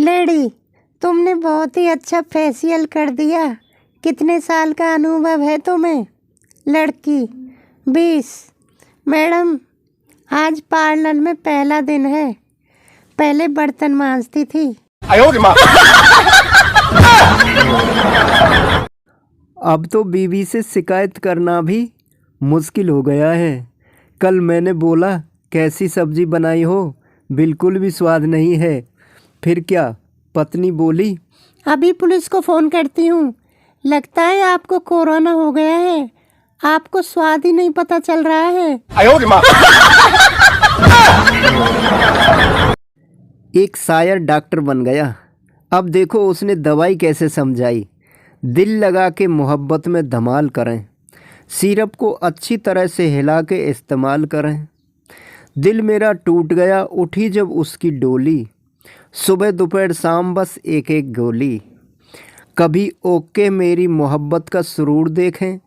Lady, तुमने बहुत ही अच्छा फेशियल कर दिया। कितने साल का अनुभव है तुम्हें? लड़की 20। मैडम, आज पार्लर में पहला दिन है। पहले बर्तन मांजती थी। अब तो बीवी से शिकायत करना भी मुश्किल हो गया है। कल मैंने बोला कैसी सब्जी बनाई हो, बिल्कुल भी स्वाद नहीं है। फिर क्या पत्नी बोली, अभी पुलिस को फ़ोन करती हूँ। लगता है आपको कोरोना हो गया है। आपको स्वाद ही नहीं पता चल रहा है। एक शायर डॉक्टर बन गया। अब देखो उसने दवाई कैसे समझाई। दिल लगा के मोहब्बत में धमाल करें, सिरप को अच्छी तरह से हिला के इस्तेमाल करें। दिल मेरा टूट गया उठी जब उसकी डोली, सुबह दोपहर शाम बस एक एक गोली। कभी ओके मेरी मोहब्बत का सुरूर देखें,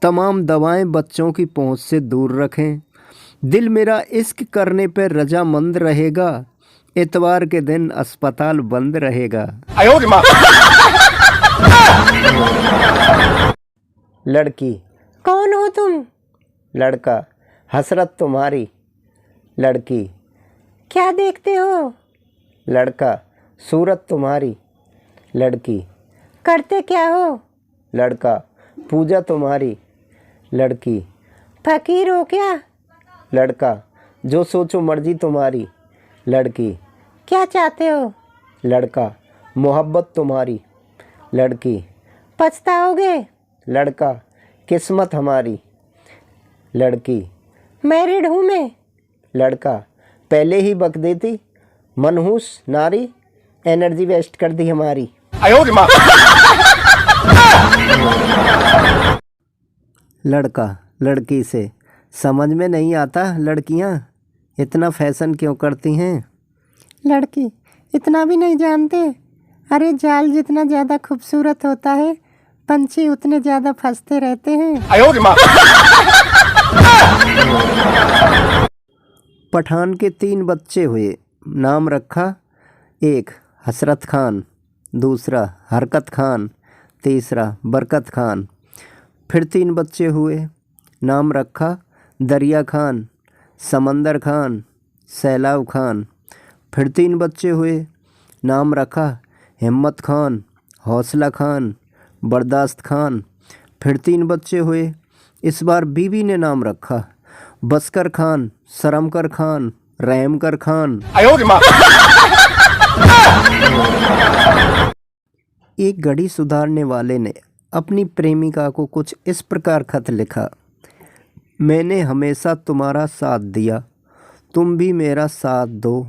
तमाम दवाएं बच्चों की पहुंच से दूर रखें। दिल मेरा इश्क करने पर रजामंद रहेगा, इतवार के दिन अस्पताल बंद रहेगा। लड़की, कौन हो तुम? लड़का, हसरत तुम्हारी। लड़की, क्या देखते हो? लड़का, सूरत तुम्हारी। लड़की, करते क्या हो? लड़का, पूजा तुम्हारी। लड़की, फकीर हो क्या? लड़का, जो सोचो मर्जी तुम्हारी। लड़की, क्या चाहते हो? लड़का, मोहब्बत तुम्हारी। लड़की, पछताओगे? लड़का, किस्मत हमारी। लड़की, मैरिड हूँ मैं। लड़का, पहले ही बक देती, मनहूस नारी, एनर्जी वेस्ट कर दी हमारी। लड़का लड़की से, समझ में नहीं आता लड़कियां इतना फैशन क्यों करती हैं। लड़की, इतना भी नहीं जानते। अरे जाल जितना ज़्यादा खूबसूरत होता है, पंछी उतने ज़्यादा फंसते रहते हैं। पठान के 3 बच्चे हुए, नाम रखा, एक हसरत खान, दूसरा हरकत खान, तीसरा बरकत खान। फिर 3 बच्चे हुए, नाम रखा, दरिया खान, समंदर खान, सैलाब खान। फिर 3 बच्चे हुए, नाम रखा, हिम्मत खान, हौसला खान, बर्दाश्त खान। फिर 3 बच्चे हुए, इस बार बीवी ने नाम रखा, बसकर खान, शर्मकर खान, रहमकर खान। एक घड़ी सुधारने वाले ने अपनी प्रेमिका को कुछ इस प्रकार खत लिखा, मैंने हमेशा तुम्हारा साथ दिया, तुम भी मेरा साथ दो।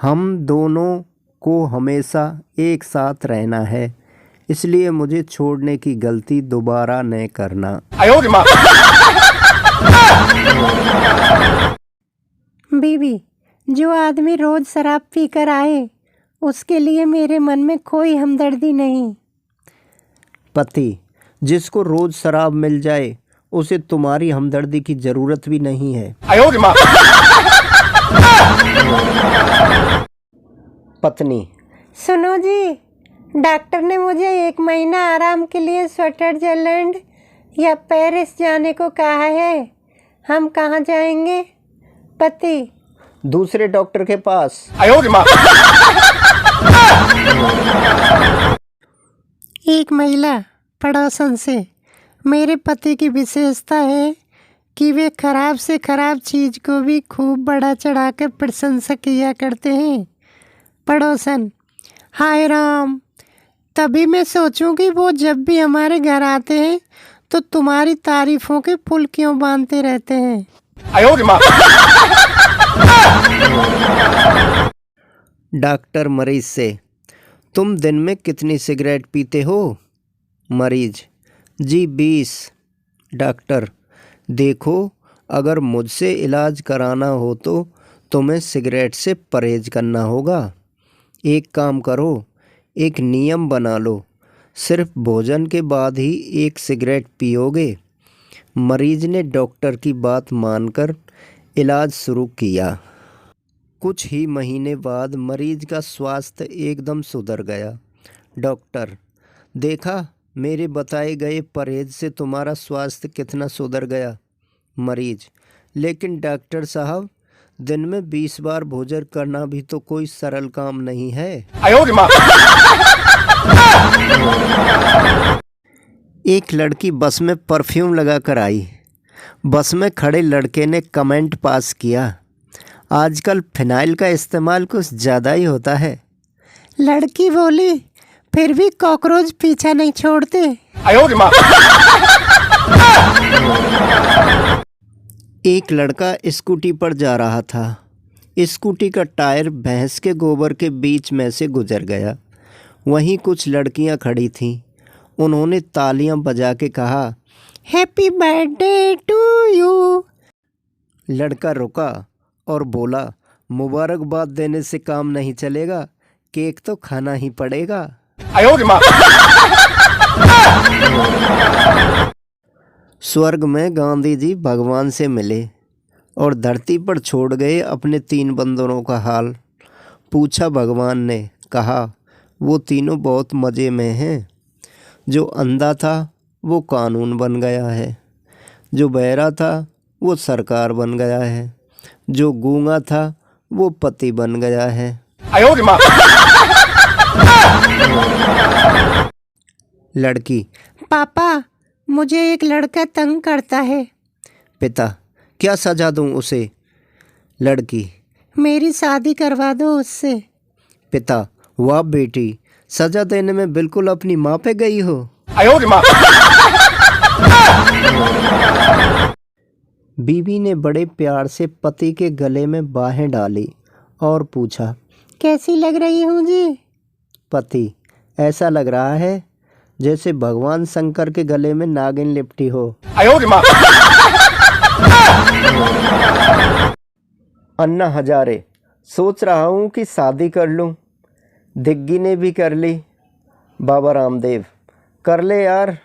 हम दोनों को हमेशा एक साथ रहना है, इसलिए मुझे छोड़ने की गलती दोबारा न करना। बीवी, जो आदमी रोज शराब पीकर आए, उसके लिए मेरे मन में कोई हमदर्दी नहीं। पति, जिसको रोज शराब मिल जाए उसे तुम्हारी हमदर्दी की जरूरत भी नहीं है। पत्नी, सुनो जी, डॉक्टर ने मुझे 1 महीना आराम के लिए स्विट्जरलैंड या पेरिस जाने को कहा है। हम कहाँ जाएंगे? पति, दूसरे डॉक्टर के पास। एक महिला पड़ोसन से, मेरे पति की विशेषता है कि वे खराब से खराब चीज़ को भी खूब बढ़ा चढ़ा कर प्रशंसा किया करते हैं। पड़ोसन, हाय राम, तभी मैं सोचूं कि वो जब भी हमारे घर आते हैं तो तुम्हारी तारीफों के पुल क्यों बांधते रहते हैं। डॉक्टर मरीज से, तुम दिन में कितनी सिगरेट पीते हो? मरीज, जी 20। डॉक्टर, देखो अगर मुझसे इलाज कराना हो तो तुम्हें सिगरेट से परहेज करना होगा। एक काम करो, एक नियम बना लो, सिर्फ भोजन के बाद ही 1 सिगरेट पियोगे। मरीज ने डॉक्टर की बात मानकर इलाज शुरू किया। कुछ ही महीने बाद मरीज का स्वास्थ्य एकदम सुधर गया। डॉक्टर, देखा मेरे बताए गए परहेज से तुम्हारा स्वास्थ्य कितना सुधर गया। मरीज, लेकिन डॉक्टर साहब, दिन में 20 बार भोजन करना भी तो कोई सरल काम नहीं है। एक लड़की बस में परफ्यूम लगा कर आई। बस में खड़े लड़के ने कमेंट पास किया, आजकल फिनाइल का इस्तेमाल कुछ ज़्यादा ही होता है। लड़की बोली, फिर भी कॉकरोच पीछा नहीं छोड़ते। एक लड़का स्कूटी पर जा रहा था। स्कूटी का टायर भैंस के गोबर के बीच में से गुजर गया। वहीं कुछ लड़कियां खड़ी थीं। उन्होंने तालियां बजा के कहा, हैप्पी बर्थडे टू यू। लड़का रुका और बोला, मुबारकबाद देने से काम नहीं चलेगा, केक तो खाना ही पड़ेगा। स्वर्ग में गांधी जी भगवान से मिले और धरती पर छोड़ गए अपने 3 बंदरों का हाल। पूछा भगवान ने, कहा, वो तीनों बहुत मज़े में हैं। जो अंधा था वो कानून बन गया है, जो बहरा था वो सरकार बन गया है, जो गूंगा था वो पति बन गया है। लड़की, पापा, मुझे एक लड़का तंग करता है। पिता, क्या सजा दूं उसे? लड़की, मेरी शादी करवा दो उससे। पिता, वाह बेटी, सजा देने में बिल्कुल अपनी माँ पे गई हो। बीवी ने बड़े प्यार से पति के गले में बाहें डाली और पूछा, कैसी लग रही हूँ जी? पति, ऐसा लग रहा है जैसे भगवान शंकर के गले में नागिन लिपटी हो। अन्ना हजारे, सोच रहा हूँ कि शादी कर लूँ। दिग्गी ने भी कर ली। बाबा रामदेव, कर ले यार।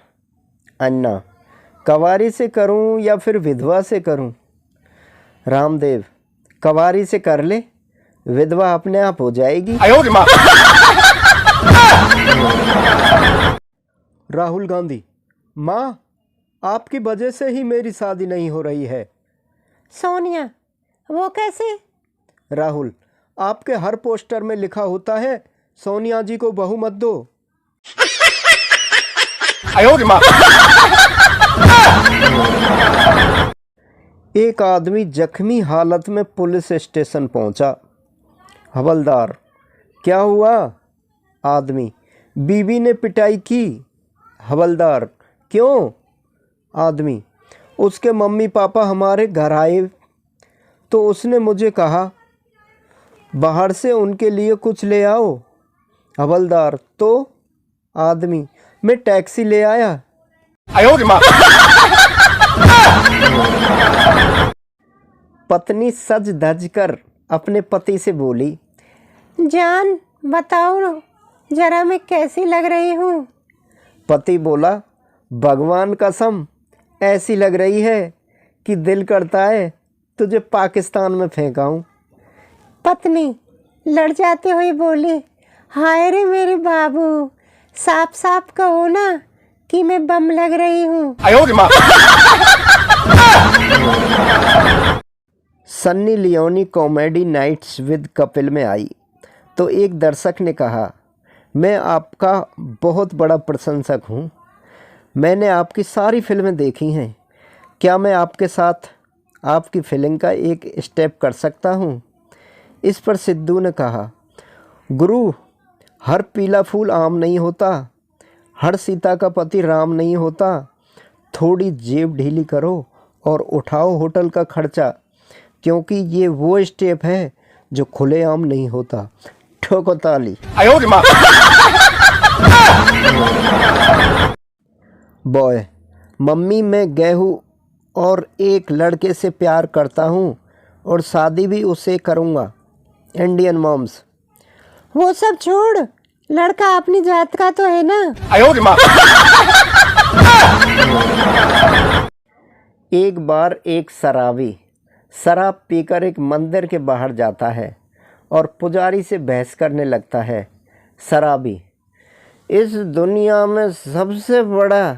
अन्ना, कवारी से करूँ या फिर विधवा से करूँ? रामदेव, कवारी से कर ले, विधवा अपने आप हो जाएगी। राहुल गांधी, माँ, आपकी वजह से ही मेरी शादी नहीं हो रही है। सोनिया, वो कैसे? राहुल, आपके हर पोस्टर में लिखा होता है, सोनिया जी को बहू मत दो। एक आदमी जख्मी हालत में पुलिस स्टेशन पहुंचा। हवलदार, क्या हुआ? आदमी, बीवी ने पिटाई की। हवलदार, क्यों? आदमी, उसके मम्मी पापा हमारे घर आए तो उसने मुझे कहा, बाहर से उनके लिए कुछ ले आओ। हवलदार, तो? आदमी, मैं टैक्सी ले आया। पत्नी सज धज कर अपने पति से बोली, जान, बताओ जरा मैं कैसी लग रही हूँ? पति बोला, भगवान कसम, ऐसी लग रही है कि दिल करता है तुझे पाकिस्तान में फेंकाऊं। पत्नी लड़ जाते हुए बोली, हाय रे मेरे बाबू, साफ साफ कहो ना कि मैं बम लग रही हूँ। Sunny Leone comedy nights with Kapil में आई तो एक दर्शक ने कहा, मैं आपका बहुत बड़ा प्रशंसक हूँ। मैंने आपकी सारी फिल्में देखी हैं। क्या मैं आपके साथ आपकी फिल्म का एक स्टेप कर सकता हूँ? इस पर सिद्धू ने कहा, गुरु, हर पीला फूल आम नहीं होता, हर सीता का पति राम नहीं होता। थोड़ी जेब ढीली करो और उठाओ होटल का खर्चा, क्योंकि ये वो स्टेप है जो खुलेआम नहीं होता। ठोको ताली। बॉय, मम्मी, मैं गेहूँ और एक लड़के से प्यार करता हूँ और शादी भी उससे करूँगा। इंडियन मॉम्स, वो सब छोड़, लड़का अपनी जात का तो है ना? एक बार एक शराबी शराब पीकर एक मंदिर के बाहर जाता है। और पुजारी से बहस करने लगता है। शराबी, इस दुनिया में सबसे बड़ा।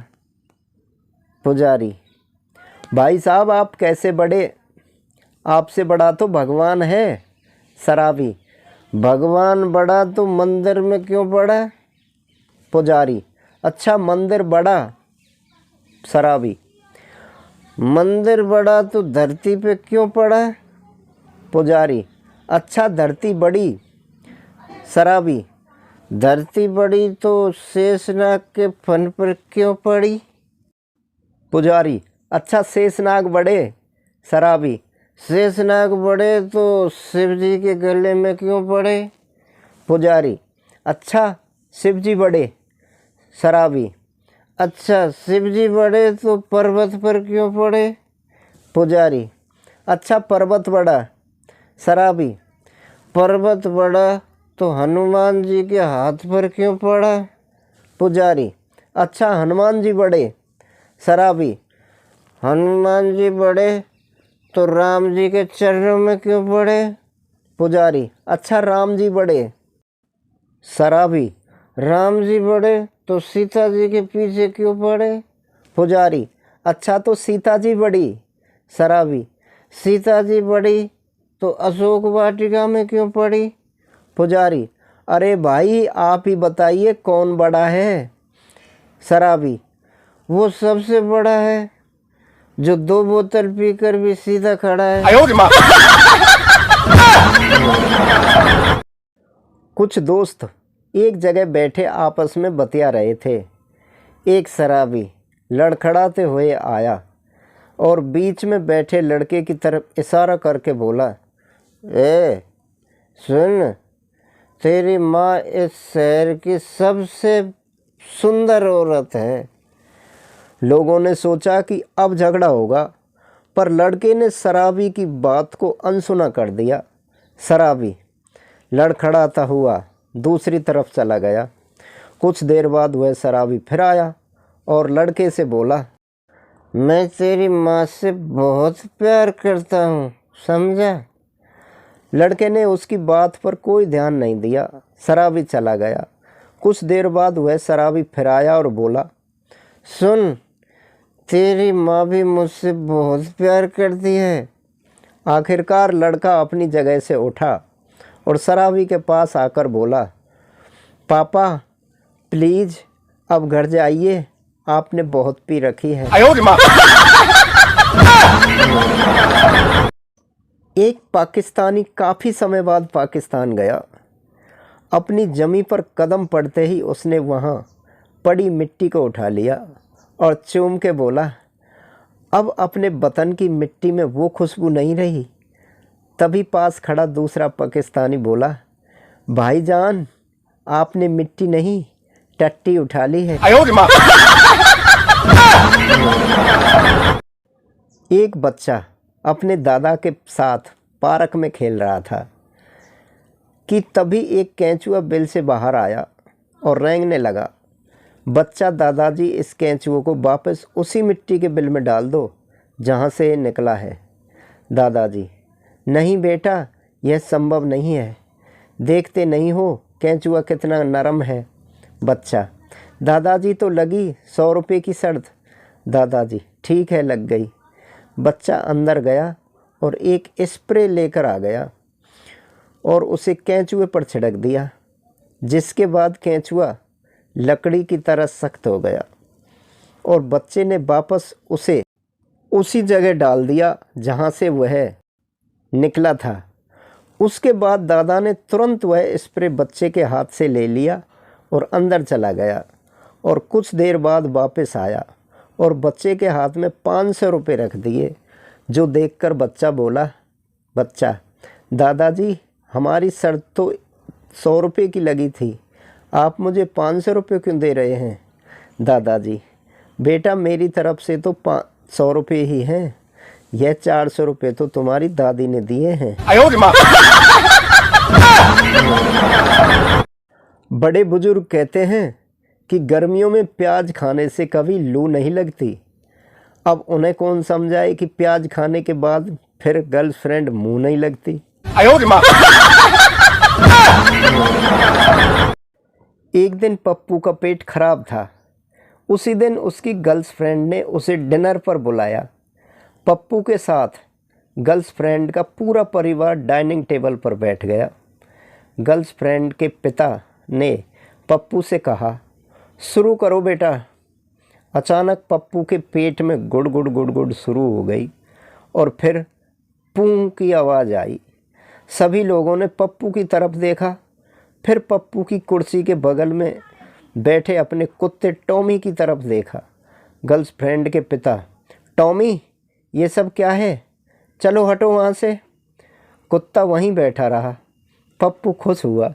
पुजारी, भाई साहब आप कैसे बड़े, आपसे बड़ा तो भगवान है। शराबी, भगवान बड़ा तो मंदिर में क्यों पड़ा। पुजारी, अच्छा मंदिर बड़ा। शराबी, मंदिर बड़ा तो धरती पे क्यों पड़ा। पुजारी, अच्छा धरती बड़ी। शराबी, धरती बड़ी तो शेषनाग के फन पर क्यों पड़ी। पुजारी, अच्छा शेषनाग बड़े। शराबी, शेषनाग बड़े तो शिव जी के गले में क्यों पड़े। पुजारी, अच्छा शिव जी बड़े। शराबी, अच्छा शिव जी बड़े तो पर्वत पर क्यों पड़े। पुजारी, अच्छा पर्वत बड़ा। शराबी, पर्वत बड़ा तो हनुमान जी के हाथ पर क्यों पड़ा। पुजारी, अच्छा हनुमान जी बड़े। शराबी, हनुमान जी बड़े तो राम जी के चरणों में क्यों पड़े। पुजारी, अच्छा राम जी बड़े। शराबी, राम जी बड़े तो सीता जी के पीछे क्यों पड़े। पुजारी, अच्छा तो सीता जी बड़ी। शराबी, सीता जी बड़ी तो अशोक वाटिका में क्यों पड़ी। पुजारी, अरे भाई आप ही बताइए कौन बड़ा है। शराबी, वो सबसे बड़ा है जो 2 बोतल पीकर भी सीधा खड़ा है। कुछ दोस्त एक जगह बैठे आपस में बतिया रहे थे। एक शराबी लड़खड़ाते हुए आया और बीच में बैठे लड़के की तरफ इशारा करके बोला, ए सुन, तेरी माँ इस शहर की सबसे सुंदर औरत है। लोगों ने सोचा कि अब झगड़ा होगा, पर लड़के ने शराबी की बात को अनसुना कर दिया। शराबी लड़खड़ाता हुआ दूसरी तरफ चला गया। कुछ देर बाद वह शराबी फिर आया और लड़के से बोला, मैं तेरी माँ से बहुत प्यार करता हूँ, समझा। लड़के ने उसकी बात पर कोई ध्यान नहीं दिया। शराबी चला गया। कुछ देर बाद वह शराबी फिर आया और बोला, सुन, तेरी माँ भी मुझसे बहुत प्यार करती है। आखिरकार लड़का अपनी जगह से उठा और शराबी के पास आकर बोला, पापा प्लीज़ अब घर जाइए, आपने बहुत पी रखी है। एक पाकिस्तानी काफ़ी समय बाद पाकिस्तान गया। अपनी जमी पर कदम पड़ते ही उसने वहाँ पड़ी मिट्टी को उठा लिया और चूम के बोला, अब अपने वतन की मिट्टी में वो खुशबू नहीं रही। तभी पास खड़ा दूसरा पाकिस्तानी बोला, भाईजान आपने मिट्टी नहीं टट्टी उठा ली है। एक बच्चा अपने दादा के साथ पार्क में खेल रहा था कि तभी एक केंचुआ बिल से बाहर आया और रेंगने लगा। बच्चा, दादाजी इस केंचुए को वापस उसी मिट्टी के बिल में डाल दो जहाँ से ये निकला है। दादाजी, नहीं बेटा, यह संभव नहीं है, देखते नहीं हो केंचुआ कितना नरम है। बच्चा, दादाजी तो लगी 100 रुपये की शर्त। दादाजी, ठीक है लग गई। बच्चा अंदर गया और एक स्प्रे लेकर आ गया और उसे केंचुए पर छिड़क दिया, जिसके बाद केंचुआ लकड़ी की तरह सख्त हो गया और बच्चे ने वापस उसे उसी जगह डाल दिया जहाँ से वह निकला था। उसके बाद दादा ने तुरंत वह स्प्रे बच्चे के हाथ से ले लिया और अंदर चला गया और कुछ देर बाद वापस आया और बच्चे के हाथ में 500 रुपये रख दिए, जो देखकर बच्चा बोला, बच्चा, दादाजी हमारी शर्त तो 100 रुपये की लगी थी, आप मुझे 500 रुपये क्यों दे रहे हैं। दादाजी, बेटा मेरी तरफ से तो 100 रुपये ही हैं, यह 400 रुपये तो तुम्हारी दादी ने दिए हैं। बड़े बुजुर्ग कहते हैं कि गर्मियों में प्याज खाने से कभी लू नहीं लगती। अब उन्हें कौन समझाए कि प्याज खाने के बाद फिर गर्लफ्रेंड मुंह नहीं लगती। एक दिन पप्पू का पेट खराब था। उसी दिन उसकी गर्लफ्रेंड ने उसे डिनर पर बुलाया। पप्पू के साथ गर्लफ्रेंड का पूरा परिवार डाइनिंग टेबल पर बैठ गया। गर्लफ्रेंड के पिता ने पप्पू से कहा, शुरू करो बेटा। अचानक पप्पू के पेट में गुड़ गुड़ गुड़ गुड़ शुरू हो गई और फिर पूं की आवाज़ आई। सभी लोगों ने पप्पू की तरफ देखा, फिर पप्पू की कुर्सी के बगल में बैठे अपने कुत्ते टॉमी की तरफ देखा। गर्लफ्रेंड के पिता, टॉमी ये सब क्या है, चलो हटो वहाँ से। कुत्ता वहीं बैठा रहा। पप्पू खुश हुआ।